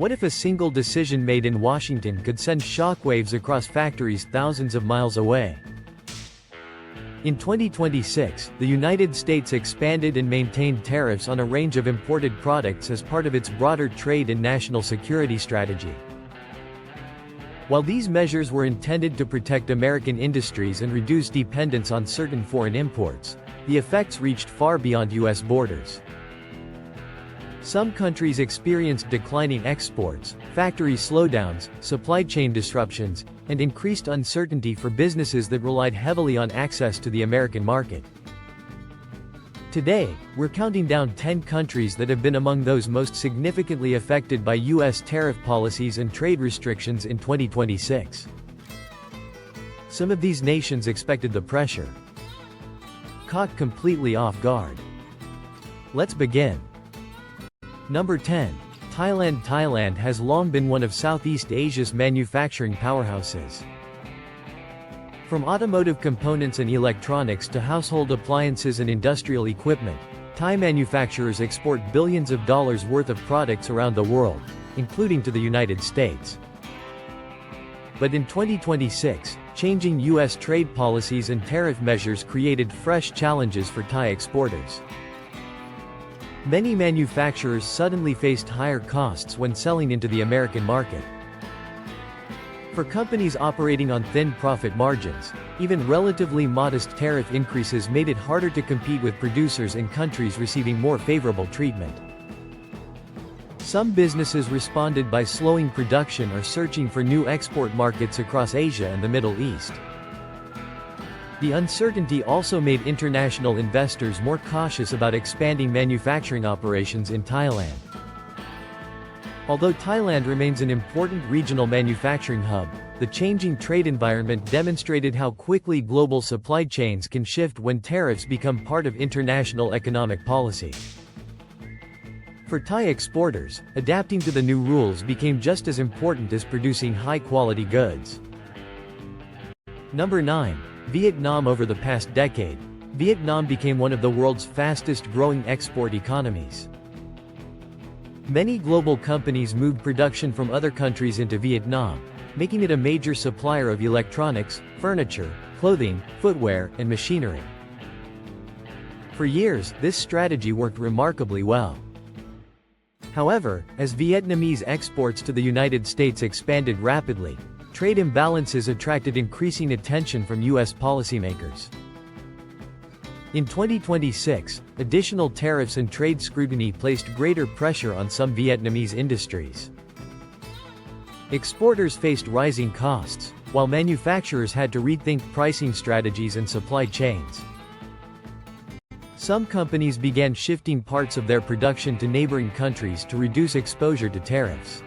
What if a single decision made in Washington could send shockwaves across factories thousands of miles away? In 2026, the United States expanded and maintained tariffs on a range of imported products as part of its broader trade and national security strategy. While these measures were intended to protect American industries and reduce dependence on certain foreign imports, the effects reached far beyond U.S. borders. Some countries experienced declining exports, factory slowdowns, supply chain disruptions, and increased uncertainty for businesses that relied heavily on access to the American market. Today, we're counting down 10 countries that have been among those most significantly affected by U.S. tariff policies and trade restrictions in 2026. Some of these nations expected the pressure. Caught completely off guard. Let's begin. Number 10. Thailand. Thailand has long been one of Southeast Asia's manufacturing powerhouses. From automotive components and electronics to household appliances and industrial equipment, Thai manufacturers export billions of dollars worth of products around the world, including to the United States. But in 2026, changing U.S. trade policies and tariff measures created fresh challenges for Thai exporters. Many manufacturers suddenly faced higher costs when selling into the American market. For companies operating on thin profit margins, even relatively modest tariff increases made it harder to compete with producers in countries receiving more favorable treatment. Some businesses responded by slowing production or searching for new export markets across Asia and the Middle East. The uncertainty also made international investors more cautious about expanding manufacturing operations in Thailand. Although Thailand remains an important regional manufacturing hub, the changing trade environment demonstrated how quickly global supply chains can shift when tariffs become part of international economic policy. For Thai exporters, adapting to the new rules became just as important as producing high-quality goods. Number 9. Vietnam. Over the past decade, Vietnam became one of the world's fastest-growing export economies. Many global companies moved production from other countries into Vietnam, making it a major supplier of electronics, furniture, clothing, footwear, and machinery. For years, this strategy worked remarkably well. However, as Vietnamese exports to the United States expanded rapidly, trade imbalances attracted increasing attention from U.S. policymakers. In 2026, additional tariffs and trade scrutiny placed greater pressure on some Vietnamese industries. Exporters faced rising costs, while manufacturers had to rethink pricing strategies and supply chains. Some companies began shifting parts of their production to neighboring countries to reduce exposure to tariffs.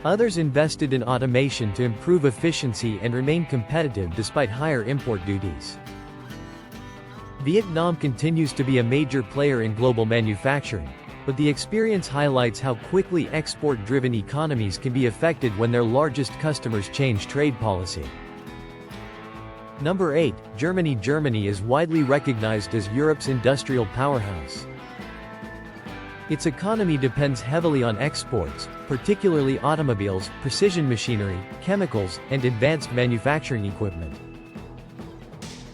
Others invested in automation to improve efficiency and remain competitive despite higher import duties. Vietnam continues to be a major player in global manufacturing, but the experience highlights how quickly export-driven economies can be affected when their largest customers change trade policy. Number 8. Germany. Germany is widely recognized as Europe's industrial powerhouse. Its economy depends heavily on exports, particularly automobiles, precision machinery, chemicals, and advanced manufacturing equipment.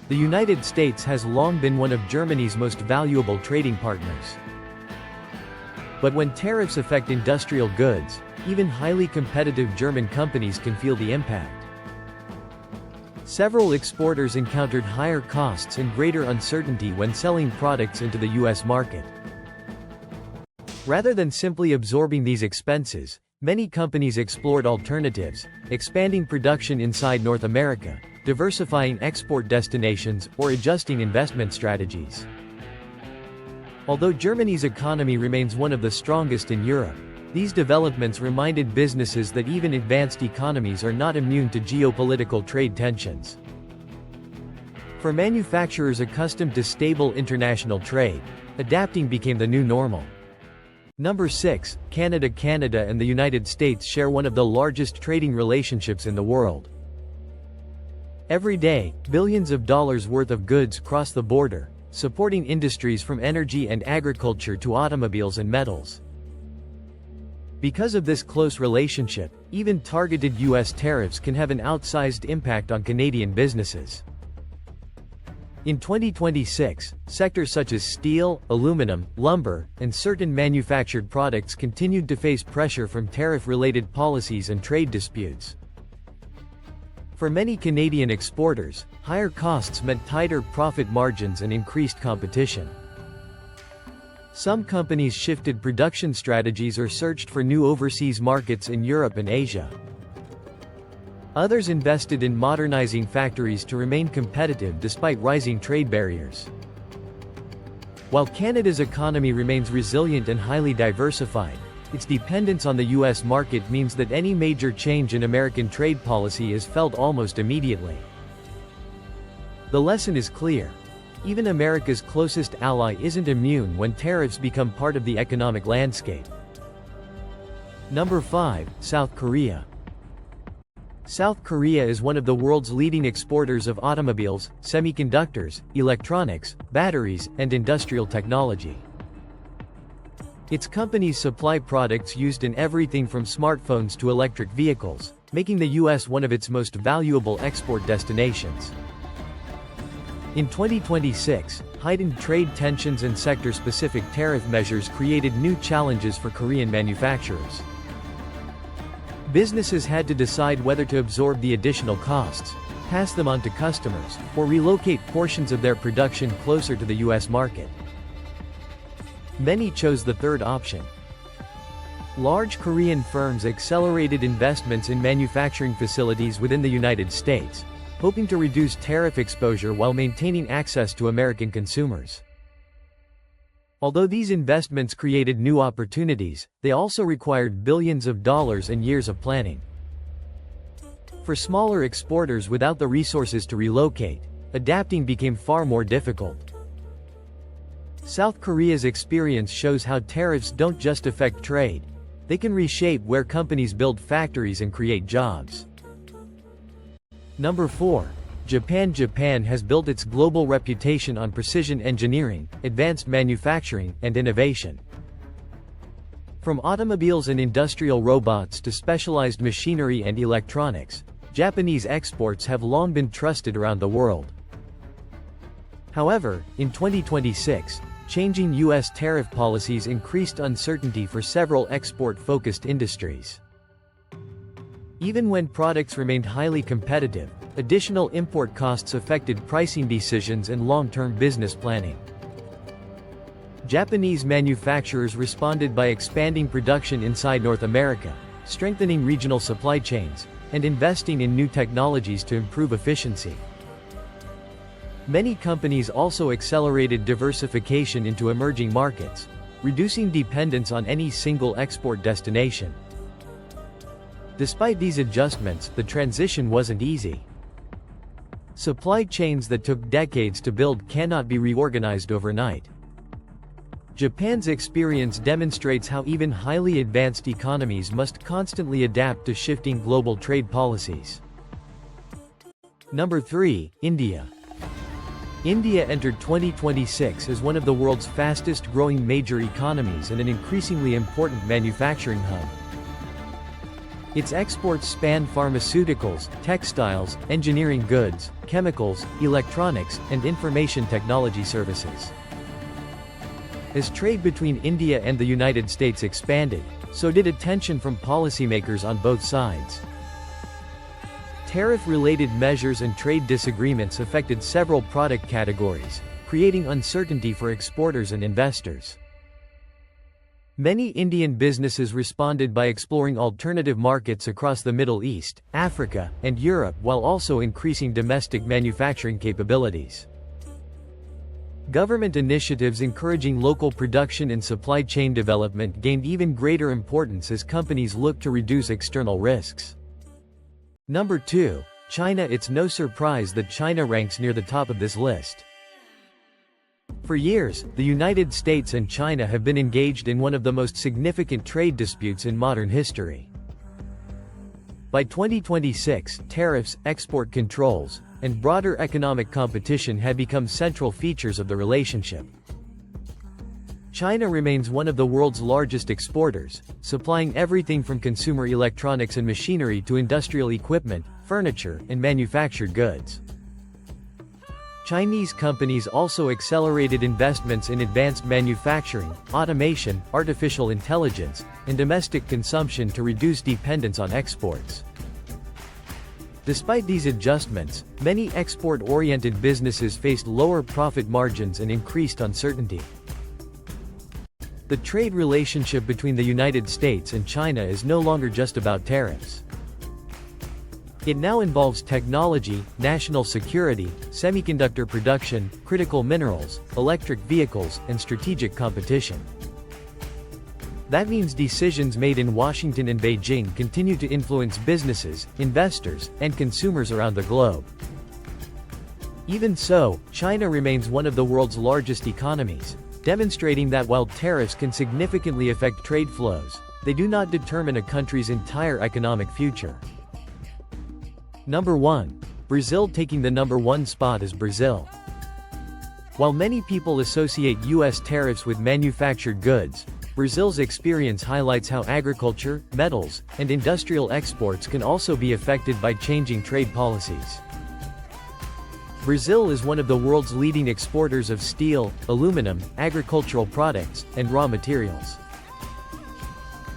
The United States has long been one of Germany's most valuable trading partners. But when tariffs affect industrial goods, even highly competitive German companies can feel the impact. Several exporters encountered higher costs and greater uncertainty when selling products into the U.S. market. Rather than simply absorbing these expenses, many companies explored alternatives, expanding production inside North America, diversifying export destinations, or adjusting investment strategies. Although Germany's economy remains one of the strongest in Europe, these developments reminded businesses that even advanced economies are not immune to geopolitical trade tensions. For manufacturers accustomed to stable international trade, adapting became the new normal. Number 6. Canada. Canada and the United States share one of the largest trading relationships in the world. Every day, billions of dollars worth of goods cross the border, supporting industries from energy and agriculture to automobiles and metals. Because of this close relationship, even targeted U.S. tariffs can have an outsized impact on Canadian businesses. In 2026, sectors such as steel, aluminum, lumber, and certain manufactured products continued to face pressure from tariff-related policies and trade disputes. For many Canadian exporters, higher costs meant tighter profit margins and increased competition. Some companies shifted production strategies or searched for new overseas markets in Europe and Asia. Others invested in modernizing factories to remain competitive despite rising trade barriers. While Canada's economy remains resilient and highly diversified, its dependence on the U.S. market means that any major change in American trade policy is felt almost immediately. The lesson is clear. Even America's closest ally isn't immune when tariffs become part of the economic landscape. Number 5. South Korea. South Korea is one of the world's leading exporters of automobiles, semiconductors, electronics, batteries, and industrial technology. Its companies supply products used in everything from smartphones to electric vehicles, making the U.S. one of its most valuable export destinations. In 2026, heightened trade tensions and sector-specific tariff measures created new challenges for Korean manufacturers. Businesses had to decide whether to absorb the additional costs, pass them on to customers, or relocate portions of their production closer to the U.S. market. Many chose the third option. Large Korean firms accelerated investments in manufacturing facilities within the United States, hoping to reduce tariff exposure while maintaining access to American consumers. Although these investments created new opportunities, they also required billions of dollars and years of planning. For smaller exporters without the resources to relocate, adapting became far more difficult. South Korea's experience shows how tariffs don't just affect trade, they can reshape where companies build factories and create jobs. Number 4. Japan. Japan has built its global reputation on precision engineering, advanced manufacturing, and innovation. From automobiles and industrial robots to specialized machinery and electronics, Japanese exports have long been trusted around the world. However, in 2026, changing U.S. tariff policies increased uncertainty for several export-focused industries. Even when products remained highly competitive, additional import costs affected pricing decisions and long-term business planning. Japanese manufacturers responded by expanding production inside North America, strengthening regional supply chains, and investing in new technologies to improve efficiency. Many companies also accelerated diversification into emerging markets, reducing dependence on any single export destination. Despite these adjustments, the transition wasn't easy. Supply chains that took decades to build cannot be reorganized overnight. Japan's experience demonstrates how even highly advanced economies must constantly adapt to shifting global trade policies. Number 3. India. India entered 2026 as one of the world's fastest-growing major economies and an increasingly important manufacturing hub. Its exports span pharmaceuticals, textiles, engineering goods, chemicals, electronics, and information technology services. As trade between India and the United States expanded, so did attention from policymakers on both sides. Tariff-related measures and trade disagreements affected several product categories, creating uncertainty for exporters and investors. Many Indian businesses responded by exploring alternative markets across the Middle East, Africa, and Europe while also increasing domestic manufacturing capabilities. Government initiatives encouraging local production and supply chain development gained even greater importance as companies looked to reduce external risks. Number 2. China. It's no surprise that China ranks near the top of this list. For years, the United States and China have been engaged in one of the most significant trade disputes in modern history. By 2026, tariffs, export controls, and broader economic competition had become central features of the relationship. China remains one of the world's largest exporters, supplying everything from consumer electronics and machinery to industrial equipment, furniture, and manufactured goods. Chinese companies also accelerated investments in advanced manufacturing, automation, artificial intelligence, and domestic consumption to reduce dependence on exports. Despite these adjustments, many export-oriented businesses faced lower profit margins and increased uncertainty. The trade relationship between the United States and China is no longer just about tariffs. It now involves technology, national security, semiconductor production, critical minerals, electric vehicles, and strategic competition. That means decisions made in Washington and Beijing continue to influence businesses, investors, and consumers around the globe. Even so, China remains one of the world's largest economies, demonstrating that while tariffs can significantly affect trade flows, they do not determine a country's entire economic future. Number 1. Brazil. Taking the number 1 spot is Brazil. While many people associate U.S. tariffs with manufactured goods, Brazil's experience highlights how agriculture, metals, and industrial exports can also be affected by changing trade policies. Brazil is one of the world's leading exporters of steel, aluminum, agricultural products, and raw materials.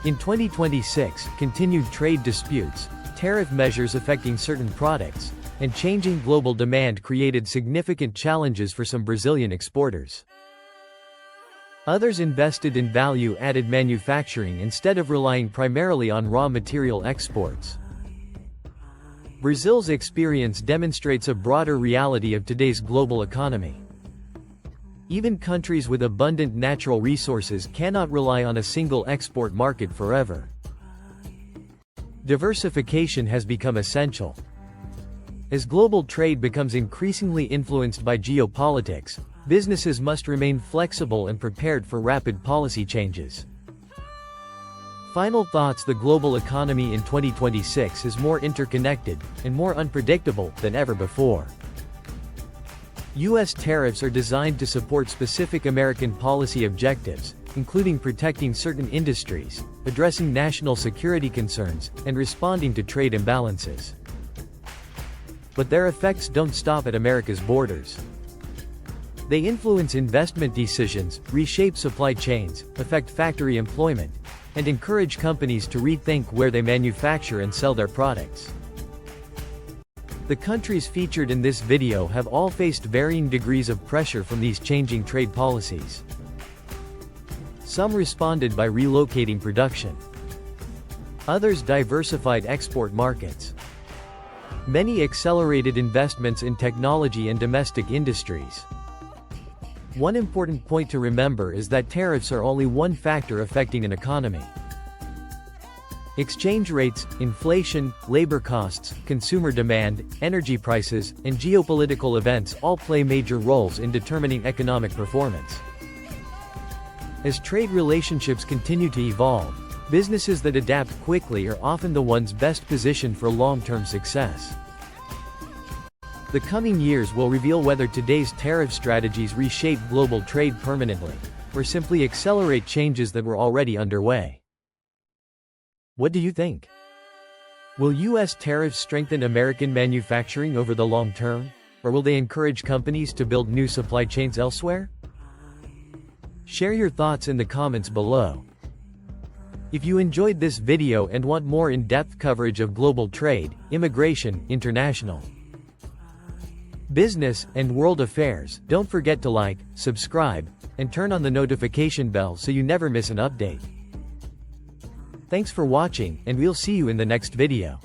In 2026, continued trade disputes, tariff measures affecting certain products, and changing global demand created significant challenges for some Brazilian exporters. Others invested in value-added manufacturing instead of relying primarily on raw material exports. Brazil's experience demonstrates a broader reality of today's global economy. Even countries with abundant natural resources cannot rely on a single export market forever. Diversification has become essential. As global trade becomes increasingly influenced by geopolitics, businesses must remain flexible and prepared for rapid policy changes. Final thoughts. The global economy in 2026 is more interconnected and more unpredictable than ever before. U.S. tariffs are designed to support specific American policy objectives, including protecting certain industries, addressing national security concerns, and responding to trade imbalances. But their effects don't stop at America's borders. They influence investment decisions, reshape supply chains, affect factory employment, and encourage companies to rethink where they manufacture and sell their products. The countries featured in this video have all faced varying degrees of pressure from these changing trade policies. Some responded by relocating production. Others diversified export markets. Many accelerated investments in technology and domestic industries. One important point to remember is that tariffs are only one factor affecting an economy. Exchange rates, inflation, labor costs, consumer demand, energy prices, and geopolitical events all play major roles in determining economic performance. As trade relationships continue to evolve, businesses that adapt quickly are often the ones best positioned for long-term success. The coming years will reveal whether today's tariff strategies reshape global trade permanently, or simply accelerate changes that were already underway. What do you think? Will U.S. tariffs strengthen American manufacturing over the long term, or will they encourage companies to build new supply chains elsewhere? Share your thoughts in the comments below. If you enjoyed this video and want more in-depth coverage of global trade, immigration, international business, and world affairs, don't forget to like, subscribe, and turn on the notification bell so you never miss an update. Thanks for watching, and we'll see you in the next video.